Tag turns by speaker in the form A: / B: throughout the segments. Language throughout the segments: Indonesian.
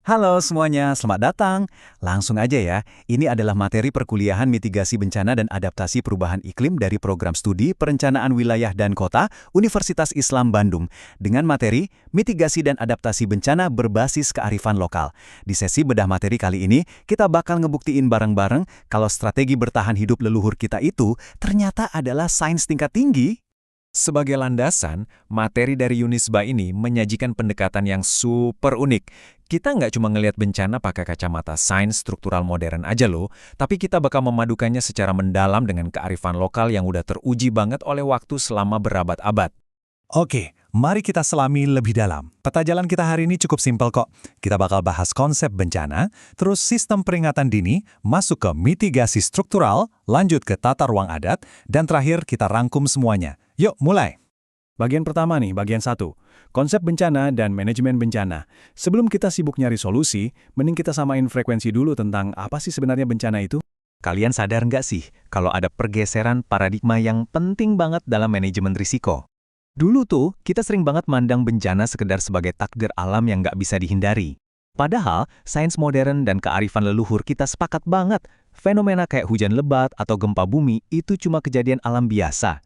A: Halo semuanya, selamat datang. Langsung aja ya, ini adalah materi perkuliahan mitigasi bencana dan adaptasi perubahan iklim dari program studi Perencanaan Wilayah dan Kota Universitas Islam Bandung dengan materi mitigasi dan adaptasi bencana berbasis kearifan lokal. Di sesi bedah materi kali ini, kita bakal ngebuktiin bareng-bareng kalau strategi bertahan hidup leluhur kita itu ternyata adalah sains tingkat tinggi.
B: Sebagai landasan, materi dari Unisba ini menyajikan pendekatan yang super unik. Kita nggak cuma ngelihat bencana pakai kacamata sains struktural modern aja loh, tapi kita bakal memadukannya secara mendalam dengan kearifan lokal yang udah teruji banget oleh waktu selama berabad-abad.
C: Oke, mari kita selami lebih dalam. Peta jalan kita hari ini cukup simpel kok. Kita bakal bahas konsep bencana, terus sistem peringatan dini, masuk ke mitigasi struktural, lanjut ke tata ruang adat, dan terakhir kita rangkum semuanya. Yuk, mulai!
A: Bagian pertama nih, bagian 1. Konsep bencana dan manajemen bencana. Sebelum kita sibuk nyari solusi, mending kita samain frekuensi dulu tentang apa sih sebenarnya bencana itu?
B: Kalian sadar nggak sih kalau ada pergeseran paradigma yang penting banget dalam manajemen risiko? Dulu tuh, kita sering banget mandang bencana sekedar sebagai takdir alam yang nggak bisa dihindari. Padahal, sains modern dan kearifan leluhur kita sepakat banget, fenomena kayak hujan lebat atau gempa bumi itu cuma kejadian alam biasa.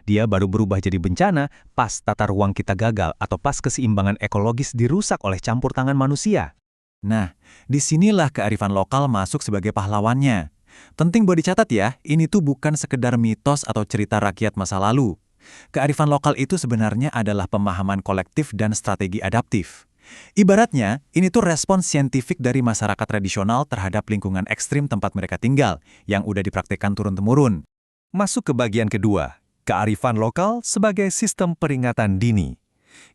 B: Dia baru berubah jadi bencana pas tata ruang kita gagal atau pas keseimbangan ekologis dirusak oleh campur tangan manusia.
C: Nah, disinilah kearifan lokal masuk sebagai pahlawannya. Penting buat dicatat ya, ini tuh bukan sekedar mitos atau cerita rakyat masa lalu. Kearifan lokal itu sebenarnya adalah pemahaman kolektif dan strategi adaptif. Ibaratnya, ini tuh respons saintifik dari masyarakat tradisional terhadap lingkungan ekstrim tempat mereka tinggal, yang udah dipraktikkan turun-temurun. Masuk ke bagian kedua, kearifan lokal sebagai sistem peringatan dini.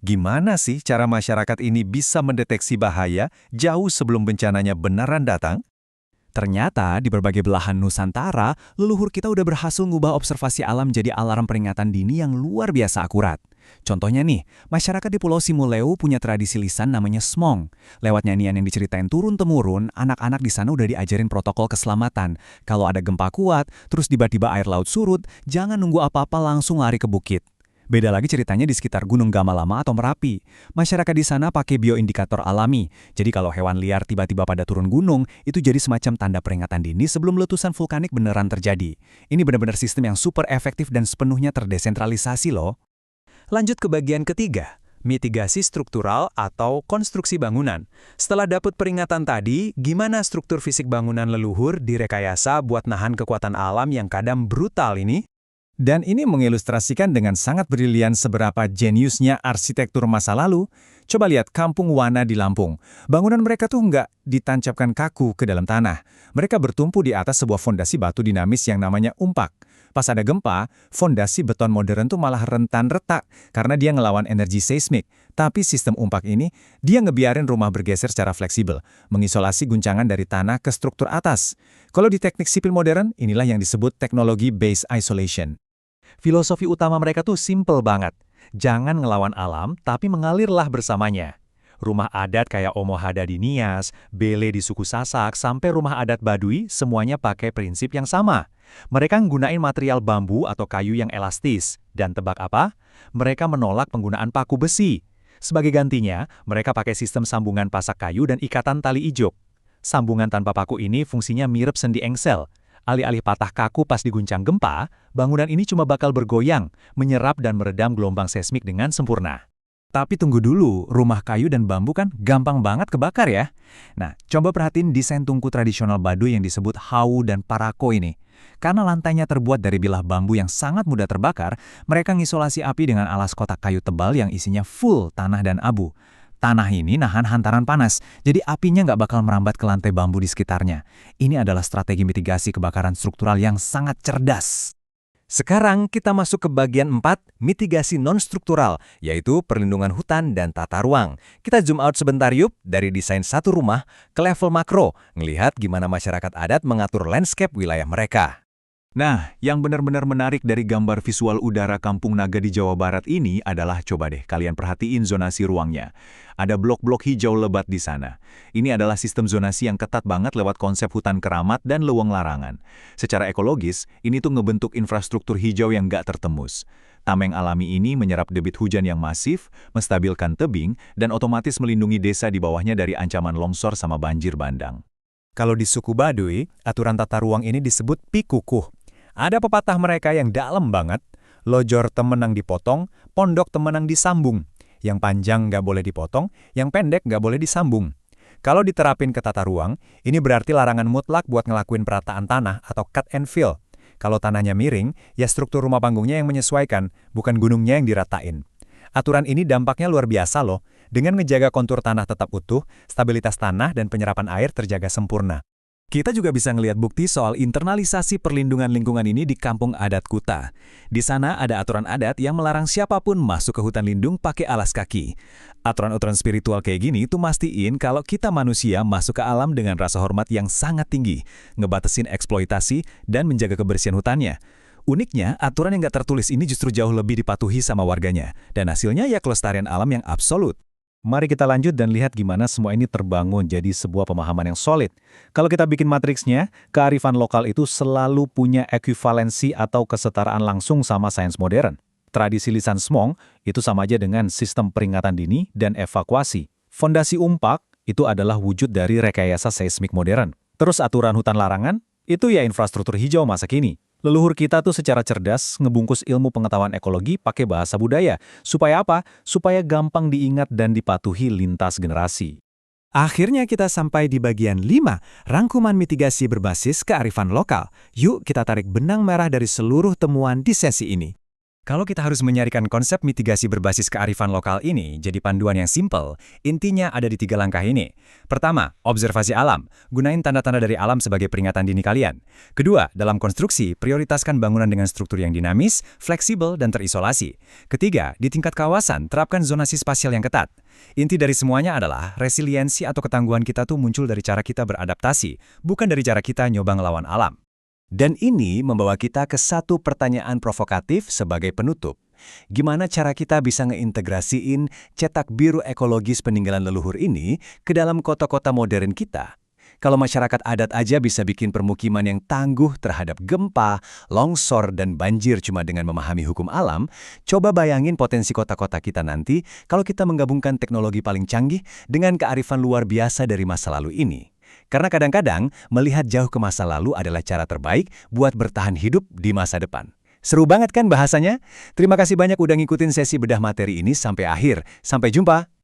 C: Gimana sih cara masyarakat ini bisa mendeteksi bahaya jauh sebelum bencananya beneran datang?
A: Ternyata di berbagai belahan Nusantara, leluhur kita udah berhasil ngubah observasi alam jadi alarm peringatan dini yang luar biasa akurat. Contohnya nih, masyarakat di Pulau Simuleu punya tradisi lisan namanya smong. Lewat nyanyian yang diceritain turun-temurun, anak-anak di sana udah diajarin protokol keselamatan. Kalau ada gempa kuat, terus tiba-tiba air laut surut, jangan nunggu apa-apa langsung lari ke bukit. Beda lagi ceritanya di sekitar Gunung Gamalama atau Merapi. Masyarakat di sana pakai bioindikator alami. Jadi kalau hewan liar tiba-tiba pada turun gunung, itu jadi semacam tanda peringatan dini sebelum letusan vulkanik beneran terjadi. Ini benar-benar sistem yang super efektif dan sepenuhnya terdesentralisasi loh. Lanjut ke bagian ketiga, mitigasi struktural atau konstruksi bangunan. Setelah dapat peringatan tadi, gimana struktur fisik bangunan leluhur direkayasa buat nahan kekuatan alam yang kadang brutal ini?
C: Dan ini mengilustrasikan dengan sangat brilian seberapa jeniusnya arsitektur masa lalu. Coba lihat Kampung Wana di Lampung. Bangunan mereka tuh nggak ditancapkan kaku ke dalam tanah. Mereka bertumpu di atas sebuah fondasi batu dinamis yang namanya umpak. Pas ada gempa, fondasi beton modern tuh malah rentan retak karena dia ngelawan energi seismik. Tapi sistem umpak ini, dia ngebiarin rumah bergeser secara fleksibel, mengisolasi guncangan dari tanah ke struktur atas. Kalau di teknik sipil modern, inilah yang disebut teknologi base isolation.
B: Filosofi utama mereka tuh simple banget. Jangan ngelawan alam, tapi mengalirlah bersamanya. Rumah adat kayak Omo Haddad di Nias, Bele di suku Sasak, sampai rumah adat Baduy, semuanya pakai prinsip yang sama. Mereka nggunain material bambu atau kayu yang elastis. Dan tebak apa? Mereka menolak penggunaan paku besi. Sebagai gantinya, mereka pakai sistem sambungan pasak kayu dan ikatan tali ijuk. Sambungan tanpa paku ini fungsinya mirip sendi engsel. Alih-alih patah kaku pas diguncang gempa, bangunan ini cuma bakal bergoyang, menyerap dan meredam gelombang seismik dengan sempurna.
C: Tapi tunggu dulu, rumah kayu dan bambu kan gampang banget kebakar ya? Nah, coba perhatiin desain tungku tradisional Baduy yang disebut hau dan parako ini. Karena lantainya terbuat dari bilah bambu yang sangat mudah terbakar, mereka ngisolasi api dengan alas kotak kayu tebal yang isinya full tanah dan abu. Tanah ini nahan hantaran panas, jadi apinya nggak bakal merambat ke lantai bambu di sekitarnya. Ini adalah strategi mitigasi kebakaran struktural yang sangat cerdas. Sekarang kita masuk ke bagian 4, mitigasi non-struktural, yaitu perlindungan hutan dan tata ruang. Kita zoom out sebentar yuk, dari desain satu rumah ke level makro, ngelihat gimana masyarakat adat mengatur landscape wilayah mereka.
A: Nah, yang benar-benar menarik dari gambar visual udara Kampung Naga di Jawa Barat ini adalah, coba deh kalian perhatiin zonasi ruangnya. Ada blok-blok hijau lebat di sana. Ini adalah sistem zonasi yang ketat banget lewat konsep hutan keramat dan leuweung larangan. Secara ekologis, ini tuh ngebentuk infrastruktur hijau yang nggak tertembus.
C: Tameng alami ini menyerap debit hujan yang masif, menstabilkan tebing, dan otomatis melindungi desa di bawahnya dari ancaman longsor sama banjir bandang.
B: Kalau di suku Baduy, aturan tata ruang ini disebut pikukuh. Ada pepatah mereka yang dalam banget, lojor temenang dipotong, pondok temenang disambung. Yang panjang nggak boleh dipotong, yang pendek nggak boleh disambung. Kalau diterapin ke tata ruang, ini berarti larangan mutlak buat ngelakuin perataan tanah atau cut and fill. Kalau tanahnya miring, ya struktur rumah panggungnya yang menyesuaikan, bukan gunungnya yang diratain. Aturan ini dampaknya luar biasa loh. Dengan ngejaga kontur tanah tetap utuh, stabilitas tanah dan penyerapan air terjaga sempurna.
A: Kita juga bisa ngelihat bukti soal internalisasi perlindungan lingkungan ini di kampung adat Kuta. Di sana ada aturan adat yang melarang siapapun masuk ke hutan lindung pakai alas kaki. Aturan-aturan spiritual kayak gini tuh mastiin kalau kita manusia masuk ke alam dengan rasa hormat yang sangat tinggi, ngebatasin eksploitasi, dan menjaga kebersihan hutannya. Uniknya, aturan yang nggak tertulis ini justru jauh lebih dipatuhi sama warganya, dan hasilnya ya kelestarian alam yang absolut.
B: Mari kita lanjut dan lihat gimana semua ini terbangun jadi sebuah pemahaman yang solid. Kalau kita bikin matriksnya, kearifan lokal itu selalu punya ekuivalensi atau kesetaraan langsung sama sains modern. Tradisi lisan Smong itu sama aja dengan sistem peringatan dini dan evakuasi. Fondasi umpak itu adalah wujud dari rekayasa seismik modern. Terus aturan hutan larangan, itu ya infrastruktur hijau masa kini. Leluhur kita tuh secara cerdas ngebungkus ilmu pengetahuan ekologi pakai bahasa budaya. Supaya apa? Supaya gampang diingat dan dipatuhi lintas generasi.
A: Akhirnya kita sampai di bagian 5, rangkuman mitigasi berbasis kearifan lokal. Yuk kita tarik benang merah dari seluruh temuan di sesi ini. Kalau kita harus menyarikan konsep mitigasi berbasis kearifan lokal ini jadi panduan yang simpel, intinya ada di 3 langkah ini. Pertama, observasi alam. Gunain tanda-tanda dari alam sebagai peringatan dini kalian. Kedua, dalam konstruksi, prioritaskan bangunan dengan struktur yang dinamis, fleksibel, dan terisolasi. Ketiga, di tingkat kawasan, terapkan zonasi spasial yang ketat. Inti dari semuanya adalah resiliensi atau ketangguhan kita tuh muncul dari cara kita beradaptasi, bukan dari cara kita nyoba ngelawan alam. Dan ini membawa kita ke satu pertanyaan provokatif sebagai penutup. Gimana cara kita bisa ngeintegrasiin cetak biru ekologis peninggalan leluhur ini ke dalam kota-kota modern kita? Kalau masyarakat adat aja bisa bikin permukiman yang tangguh terhadap gempa, longsor, dan banjir cuma dengan memahami hukum alam, coba bayangin potensi kota-kota kita nanti kalau kita menggabungkan teknologi paling canggih dengan kearifan luar biasa dari masa lalu ini. Karena kadang-kadang, melihat jauh ke masa lalu adalah cara terbaik buat bertahan hidup di masa depan. Seru banget kan bahasanya? Terima kasih banyak udah ngikutin sesi bedah materi ini sampai akhir. Sampai jumpa!